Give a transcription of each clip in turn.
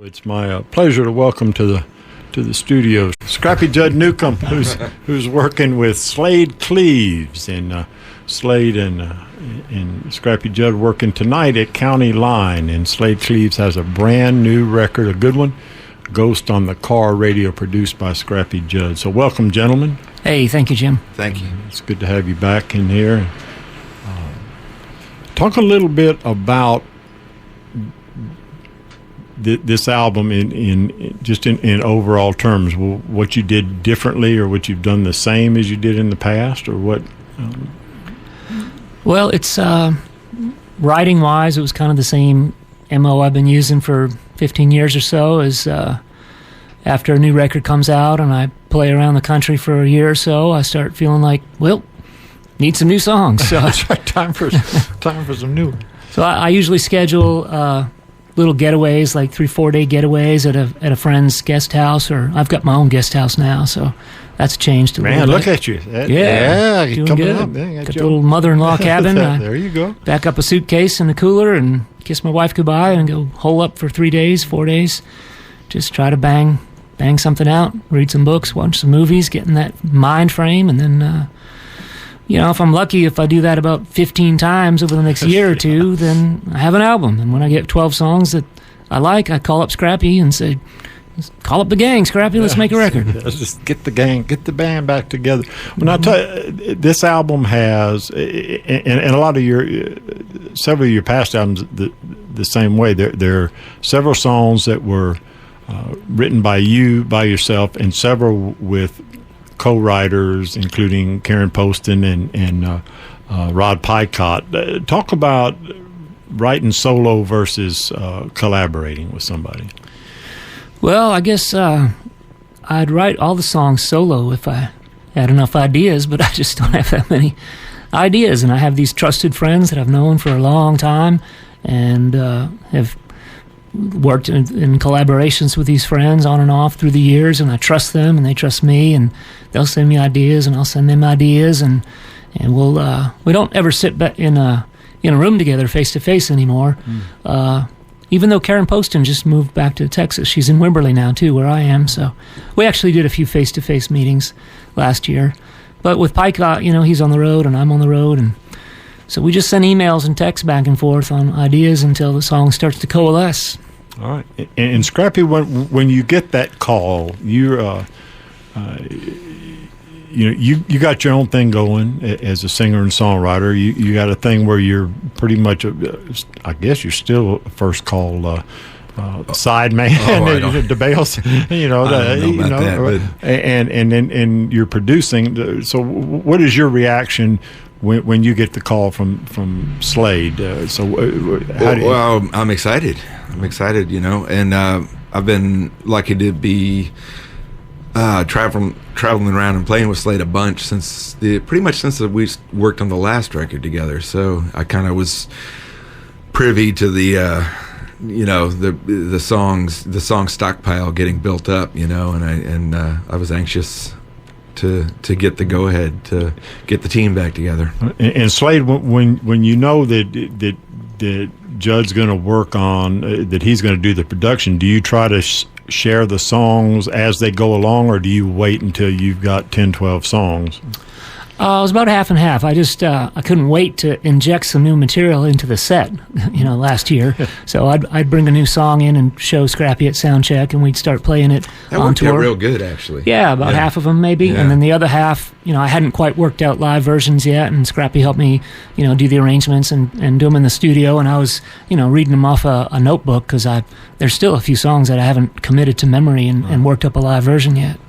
It's my pleasure to welcome to the studio Scrappy Jud Newcomb, who's working with Slaid Cleaves, and Slaid and Scrappy Jud working tonight at County Line. And Slaid Cleaves has a brand new record, a good one, Ghost on the Car Radio, produced by Scrappy Jud. So welcome, gentlemen. Hey, thank you, Jim. Thank you. It's good to have you back in here. Talk a little bit about this album in overall terms, what you did differently, or what you've done the same as you did in the past, or what? Well, it's writing wise, it was kind of the same MO I've been using for 15 years or so. Is after a new record comes out and I play around the country for a year or so, I start feeling like, well, need some new songs. So that's right, time for some new ones. So I usually schedule little getaways, like 3-4 day getaways at a friend's guest house, or I've got my own guest house now, so that's changed a little bit. Man, look at you. Yeah, doing good. Got the little mother-in-law cabin. There you go. Back up a suitcase in the cooler and kiss my wife goodbye and go hole up for 3 days, 4 days. Just try to bang something out, read some books, watch some movies, get in that mind frame, and then if I'm lucky, if I do that about 15 times over the next year or two, then I have an album. And when I get 12 songs that I like, I call up Scrappy and say, call up the gang, Scrappy, let's make a record. Let's just get the band back together. Well, I tell you, this album has, and a lot of several of your past albums the same way. There are several songs that were written by yourself, and several with co-writers, including Karen Poston and Rod Picott. Talk about writing solo versus collaborating with somebody. Well, I guess I'd write all the songs solo if I had enough ideas, but I just don't have that many ideas. And I have these trusted friends that I've known for a long time, and have worked in collaborations with these friends on and off through the years, and I trust them and they trust me, and they'll send me ideas and I'll send them ideas, and we don't ever sit in a room together face to face anymore. Even though Karen Poston just moved back to Texas, she's in Wimberley now too, where I am. So we actually did a few face to face meetings last year, but with Picott, he's on the road and I'm on the road, and so we just send emails and texts back and forth on ideas until the song starts to coalesce. All right. And Scrappy, when you get that call, you got your own thing going as a singer and songwriter. You got a thing where you're pretty much, I guess you're still a first call side man, the bails, and you're producing. So what is your reaction when you get the call from Slaid? I'm excited. And I've been lucky to be traveling around and playing with Slaid a bunch since we worked on the last record together. So I kind of was privy to the song stockpile getting built up, and I was anxious to get the go ahead to get the team back together. And Slaid, when you know that Jud's going to work on that, he's going to do the production, do you try to share the songs as they go along, or do you wait until you've got 10-12 songs? It was about half and half. I just I couldn't wait to inject some new material into the set, last year. So I'd bring a new song in and show Scrappy at soundcheck, and we'd start playing it on tour. That worked out real good, actually. Yeah, about half of them maybe, and then the other half, I hadn't quite worked out live versions yet, and Scrappy helped me, do the arrangements and do them in the studio, and I was, reading them off a notebook, because there's still a few songs that I haven't committed to memory and worked up a live version yet.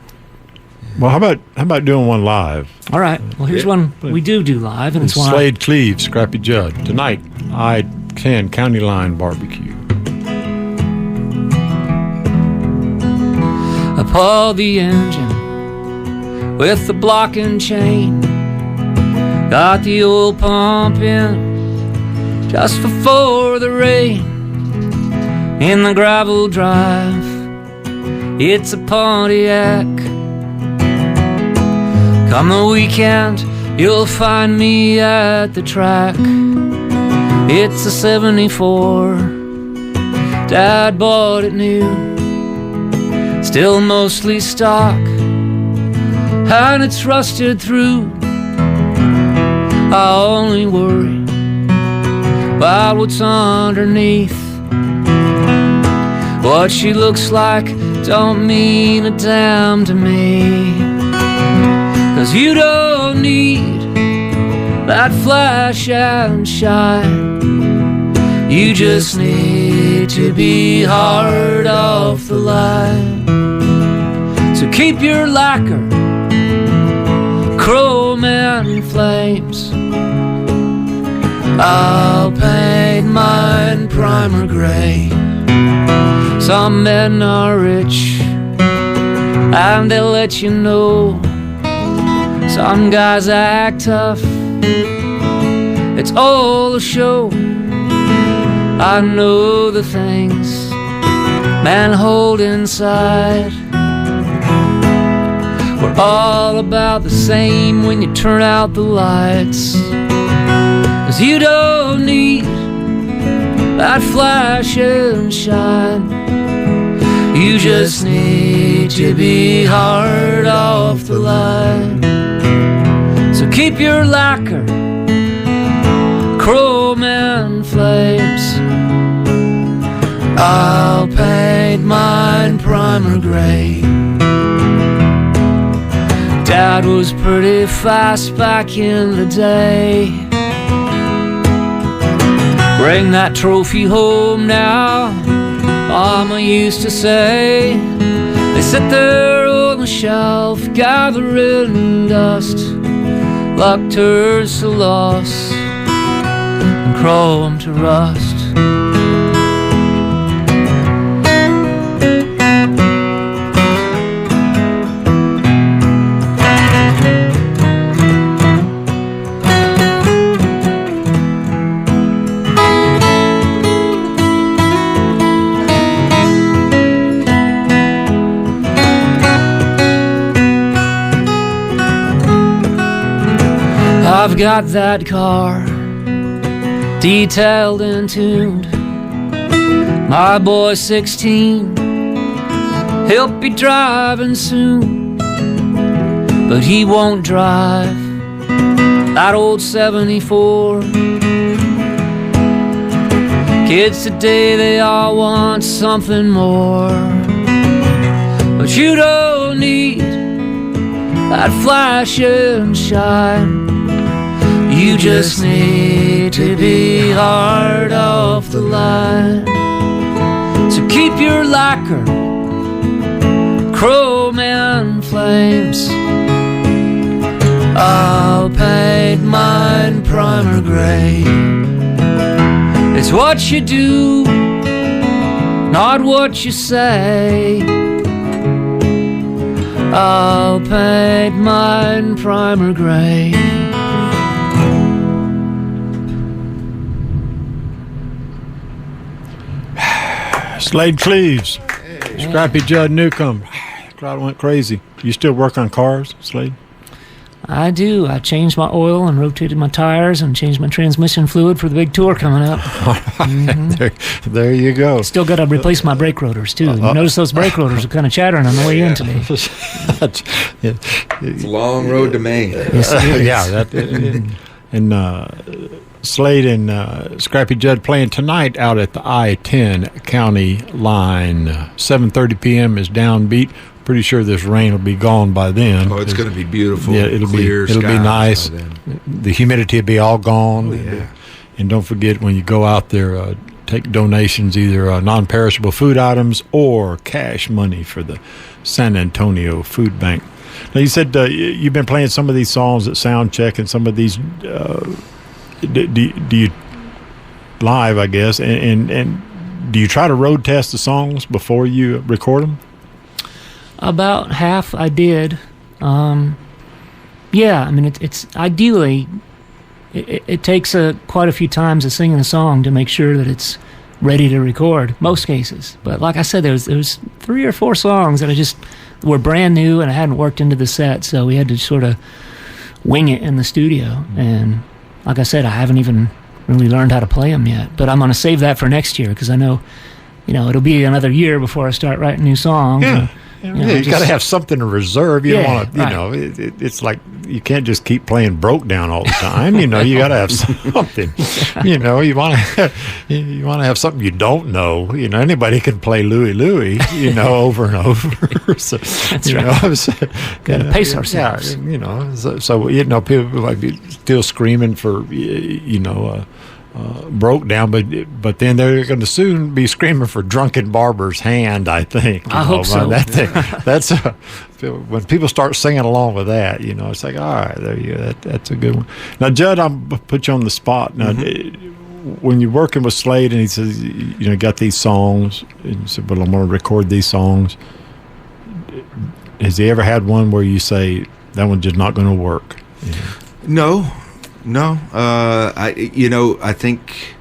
Well, how about doing one live? All right. Well, here's one we do live, and it's one. Slaid Cleaves, Scrappy Jud. Tonight, I-10 County Line Barbecue. I pulled the engine with the block and chain, got the oil pumping just before the rain. In the gravel drive, it's a Pontiac. Come the weekend, you'll find me at the track. It's a 74 Dad bought it new, still mostly stock, and it's rusted through. I only worry about what's underneath. What she looks like don't mean a damn to me, 'cause you don't need that flash and shine. You just need to be hard off the line. So keep your lacquer, chrome and flames. I'll paint mine primer gray. Some men are rich and they'll let you know. Some guys act tough, it's all a show. I know the things men hold inside. We're all about the same when you turn out the lights. 'Cause you don't need that flash and shine. You just need to be hard off the line. So keep your lacquer, chrome and flames. I'll paint mine primer gray. Dad was pretty fast back in the day. Bring that trophy home now, Mama used to say. They sit there on the shelf gathering dust, like turds to loss and chrome to rust. I've got that car detailed and tuned. My boy's 16, he'll be driving soon, but he won't drive that old 74. Kids today, they all want something more, but you don't need that flash and shine. You just need to be hard off the line. So keep your lacquer, chrome and flames. I'll paint mine primer gray. It's what you do, not what you say. I'll paint mine primer gray. Slaid Cleaves, Scrappy, Jud Newcomb. The crowd went crazy. You still work on cars, Slaid? I do. I changed my oil and rotated my tires and changed my transmission fluid for the big tour coming up. Mm-hmm. there you go. Still got to replace my brake rotors, too. You notice those brake rotors are kind of chattering on the way in today. It's a long road to Maine. Yes, it is. Yeah. And Slaid and Scrappy Jud playing tonight out at the I-10 county line. 7:30 p.m. is downbeat. Pretty sure this rain will be gone by then. Oh, it's going to be beautiful. Yeah, it'll be nice. The humidity will be all gone. Oh, yeah. And don't forget, when you go out there, take donations, either non-perishable food items or cash money for the San Antonio Food Bank. Now, you said you've been playing some of these songs at Soundcheck and some of these. Do you live, I guess, and do you try to road test the songs before you record them? About half I did. Yeah, I mean, it's ideally, it takes quite a few times of singing a song to make sure that it's ready to record, most cases. But like I said, there was 3 or 4 songs that I just were brand new and I hadn't worked into the set, so we had to sort of wing it in the studio. And like I said, I haven't even really learned how to play them yet. But I'm going to save that for next year, because I know it'll be another year before I start writing new songs. Yeah. You got to have something in reserve. You don't want to, right. it's like you can't just keep playing broke down all the time. You got to have something. You want to have something you don't know. Anybody can play Louie, over and over. So, That's right. Got to pace ourselves. So people might be still screaming for, broke down, but then they're going to soon be screaming for Drunken Barber's Hand. I think. I hope so. That's when people start singing along with that. It's like, all right, there you go. That's a good one. Now, Jud, I'll put you on the spot. Now, when you're working with Slaid, and he says, got these songs, and you said, well, I'm going to record these songs. Has he ever had one where you say that one's just not going to work? No. I think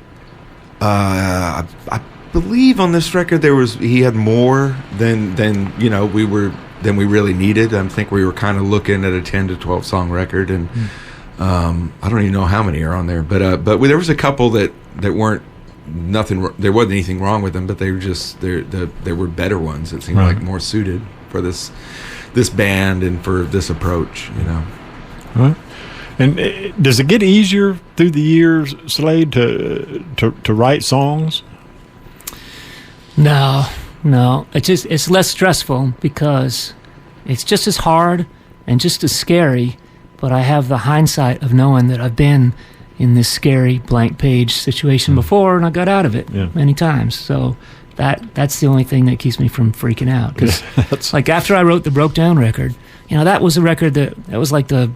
I believe on this record he had more than we really needed. I think we were kind of looking at a 10 to 12 song record, and I don't even know how many are on there, but there was a couple that weren't nothing. There wasn't anything wrong with them, but they were just they were better ones. It seemed like more suited for this band and for this approach. Right. And does it get easier through the years, Slaid, to write songs? No. It's less stressful because it's just as hard and just as scary, but I have the hindsight of knowing that I've been in this scary blank page situation before, and I got out of it many times. So that's the only thing that keeps me from freaking out. Because like after I wrote the Broke Down record, that was a record that was like the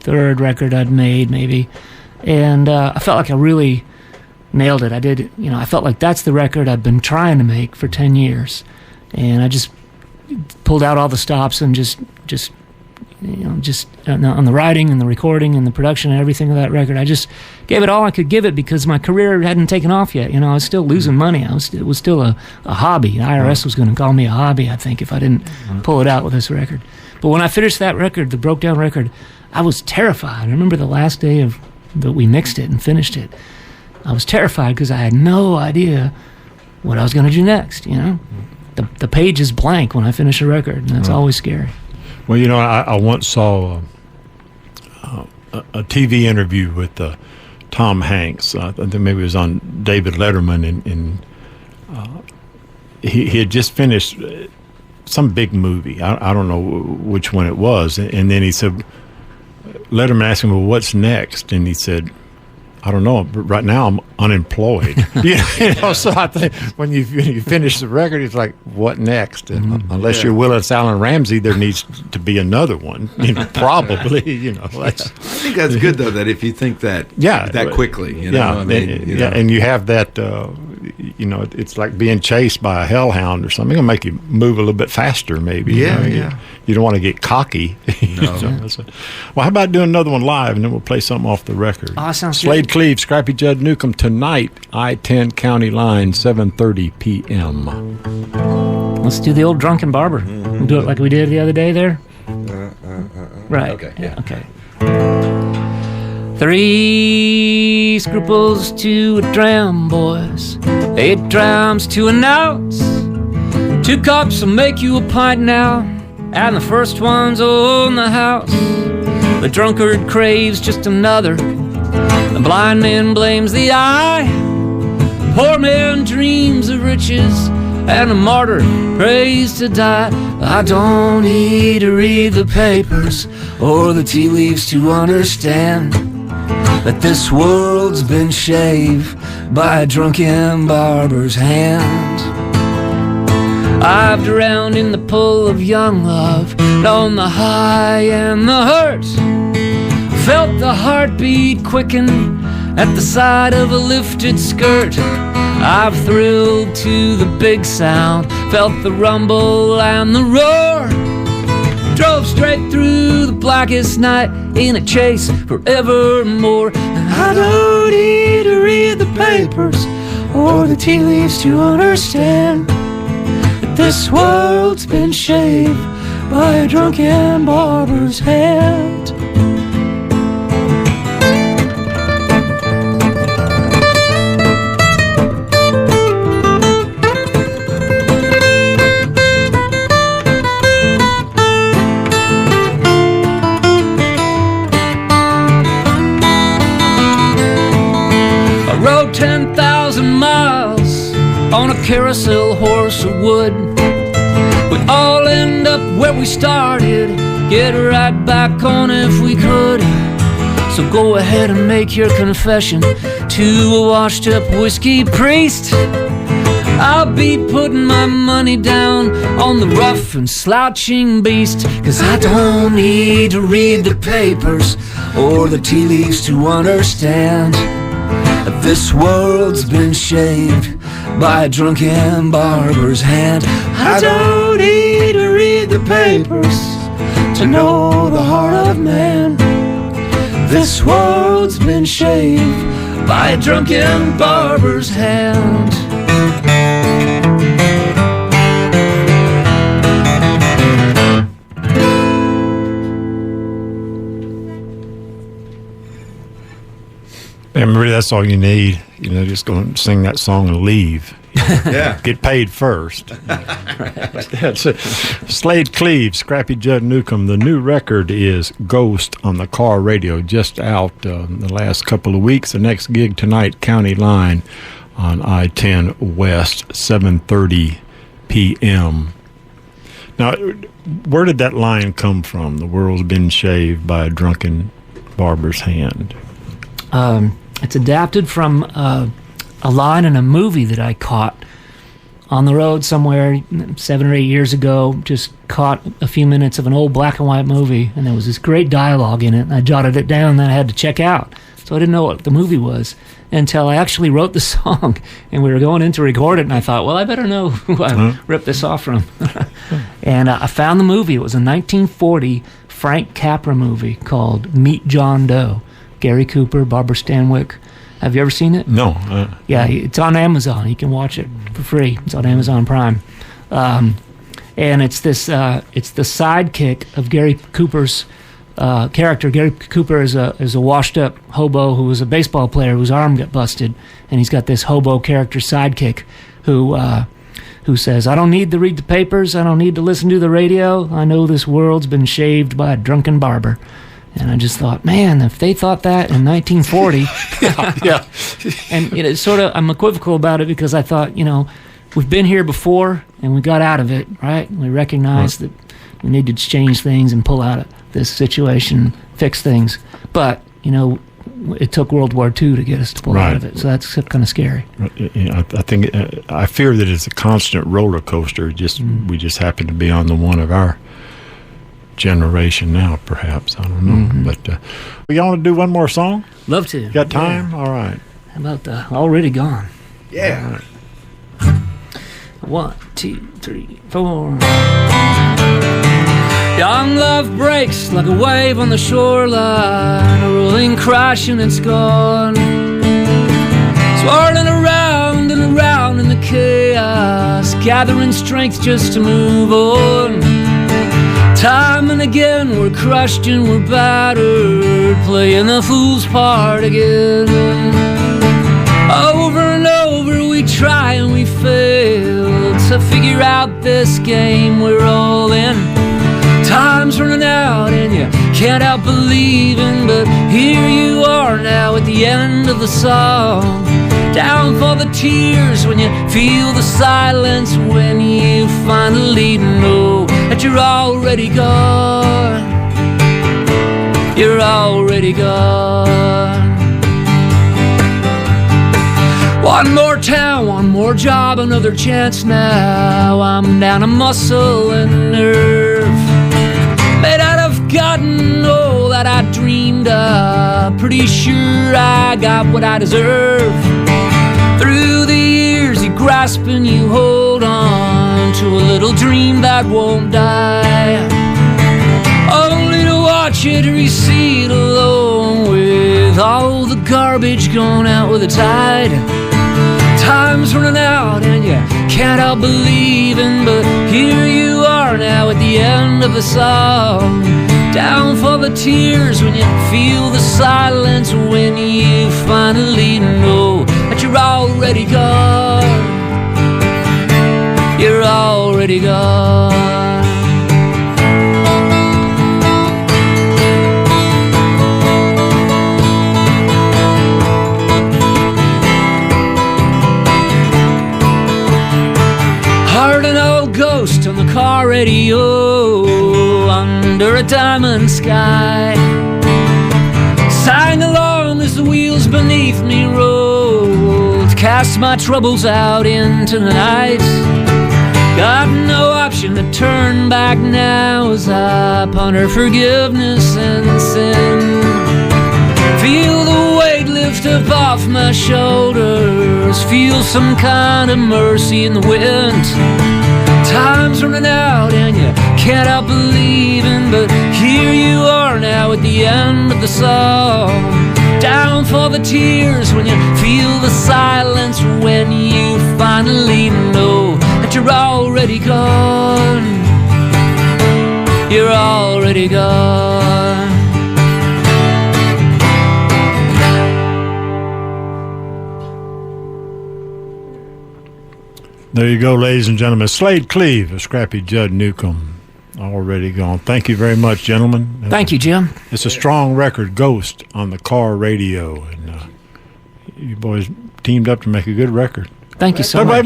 third record I'd made, maybe, and I felt like I really nailed it. I felt like that's the record I've been trying to make for 10 years, and I just pulled out all the stops and just on the writing and the recording and the production and everything of that record. I just gave it all I could give it because my career hadn't taken off yet. I was still losing money. It was still a hobby. The IRS was going to call me a hobby, I think, if I didn't pull it out with this record. But when I finished that record, the Broke Down record, I was terrified. I remember the last day that we mixed it and finished it. I was terrified because I had no idea what I was going to do next. The page is blank when I finish a record, and that's always scary. Well, I once saw a TV interview with Tom Hanks. I think maybe it was on David Letterman, and he had just finished some big movie. I don't know which one it was, and then he said, Letterman asked him, well, what's next? And he said, I don't know, but right now I'm unemployed. So I think when you finish the record, it's like, what next? And unless you're Willis Allen Ramsey, there needs to be another one. Probably. I think that's good though. That if you think that quickly, and you have that. It's like being chased by a hellhound or something. It'll make you move a little bit faster, maybe. You don't want to get cocky. No. Well, how about doing another one live, and then we'll play something off the record. Oh, sounds Slaid good. Cleaves, Scrappy, Jud Newcomb tonight, I-10 County Line, 7:30 p.m. Let's do the old Drunken Barber. We'll do it like we did the other day there. Right. Okay. Yeah. Okay. 3 scruples to a dram, boys. 8 drams to announce. 2 cups will make you a pint now, and the first one's on the house. The drunkard craves just another. The blind man blames the eye. The poor man dreams of riches, and a martyr prays to die. I don't need to read the papers or the tea leaves to understand that this world's been shaved by a drunken barber's hand. I've drowned in the pool of young love, known the high and the hurt, felt the heartbeat quicken at the sight of a lifted skirt. I've thrilled to the big sound, felt the rumble and the roar, drove straight through the blackest night in a chase forevermore. And I don't need to read the papers or the tea leaves to understand that this world's been shaved by a drunken barber's hand. carousel horse or wood. We all end up where we started, get right back on if we could. So go ahead and make your confession to a washed up whiskey priest. I'll be putting my money down on the rough and slouching beast, 'cause I don't need to read the papers or the tea leaves to understand that this world's been shaved by a drunken barber's hand. I don't need to read the papers to know the heart of man. This world's been shaved by a drunken barber's hand. And really, that's all you need. You know, just go and sing that song and leave. Yeah. Get paid first. That's it. Slaid Cleaves, Scrappy, Jud Newcomb. The new record is Ghost on the car radio, just out the last couple of weeks. The next gig tonight, County Line on I-10 West, 7:30 p.m. Now, where did that line come from? The world's been shaved by a drunken barber's hand. It's adapted from a line in a movie that I caught on the road somewhere 7 or 8 years ago. Just caught a few minutes of an old black and white movie, and there was this great dialogue in it, and I jotted it down, and then I had to check out. So I didn't know what the movie was until I actually wrote the song, and we were going in to record it, and I thought, well, I better know who I ripped this off from. And I found the movie. It was a 1940 Frank Capra movie called Meet John Doe. Gary Cooper, Barbara Stanwyck. Have you ever seen it? No. Yeah, it's on Amazon. You can watch it for free. It's on Amazon Prime. And it's this. It's the sidekick of Gary Cooper's character. Gary Cooper is a washed-up hobo who was a baseball player whose arm got busted, and he's got this hobo character sidekick who says, "I don't need to read the papers. I don't need to listen to the radio. I know this world's been shaved by a drunken barber." And I just thought, man, if they thought that in 1940, Yeah. and it's sort of, I'm equivocal about it because I thought, we've been here before and we got out of it, right? We recognized that we need to change things and pull out of this situation, fix things. But, it took World War II to get us to pull out of it. So that's kind of scary. I think, I fear that it's a constant roller coaster. We just happen to be on the one of our generation now, perhaps. I don't know. But we want to do one more song? Love to. Got time? All right. How about Already Gone? Yeah. Right. 1, 2, 3, 4. Young love breaks like a wave on the shoreline, rolling, crashing, it's gone. Swirling around and around in the chaos, gathering strength just to move on. Time and again we're crushed and we're battered, playing the fool's part again. Over and over we try and we fail to figure out this game we're all in. Time's running out and you can't help believing, but here you are now at the end of the song. Down for the tears when you feel the silence, when you finally know that you're already gone. You're already gone. One more town, one more job, another chance now. I'm down to muscle and nerve, made out of cotton, all that I dreamed of. Pretty sure I got what I deserve. Through the years you grasp and you hold on to a little dream that won't die, only to watch it recede alone with all the garbage gone out with the tide. Time's running out and you can't help believing, but here you are now at the end of the song. Down for the tears when you feel the silence, when you finally know that you're already gone. You're already gone. ghost on the car radio under a diamond sky. Sang along as the wheels beneath me rolled, cast my troubles out into the night. Got no option to turn back now as I ponder forgiveness and sin. Feel the weight lift up off my shoulders, feel some kind of mercy in the wind. Time's running out and you can't help believing, but here you are now at the end of the song. Down for the tears when you feel the silence, when you finally know that you're already gone. You're already gone. There you go, ladies and gentlemen. Slaid Cleaves, a Scrappy Jud Newcomb, already gone. Thank you very much, gentlemen. Thank you, Jim. It's a strong record, Ghost, on the car radio. And you boys teamed up to make a good record. Thank you so much.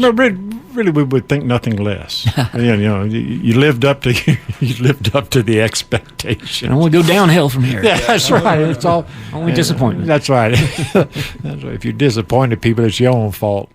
Really, we would think nothing less. You lived up to the expectation. And we'll go downhill from here. Yeah, that's right. It's all only disappointment. That's right. That's right. If you disappointed people, it's your own fault.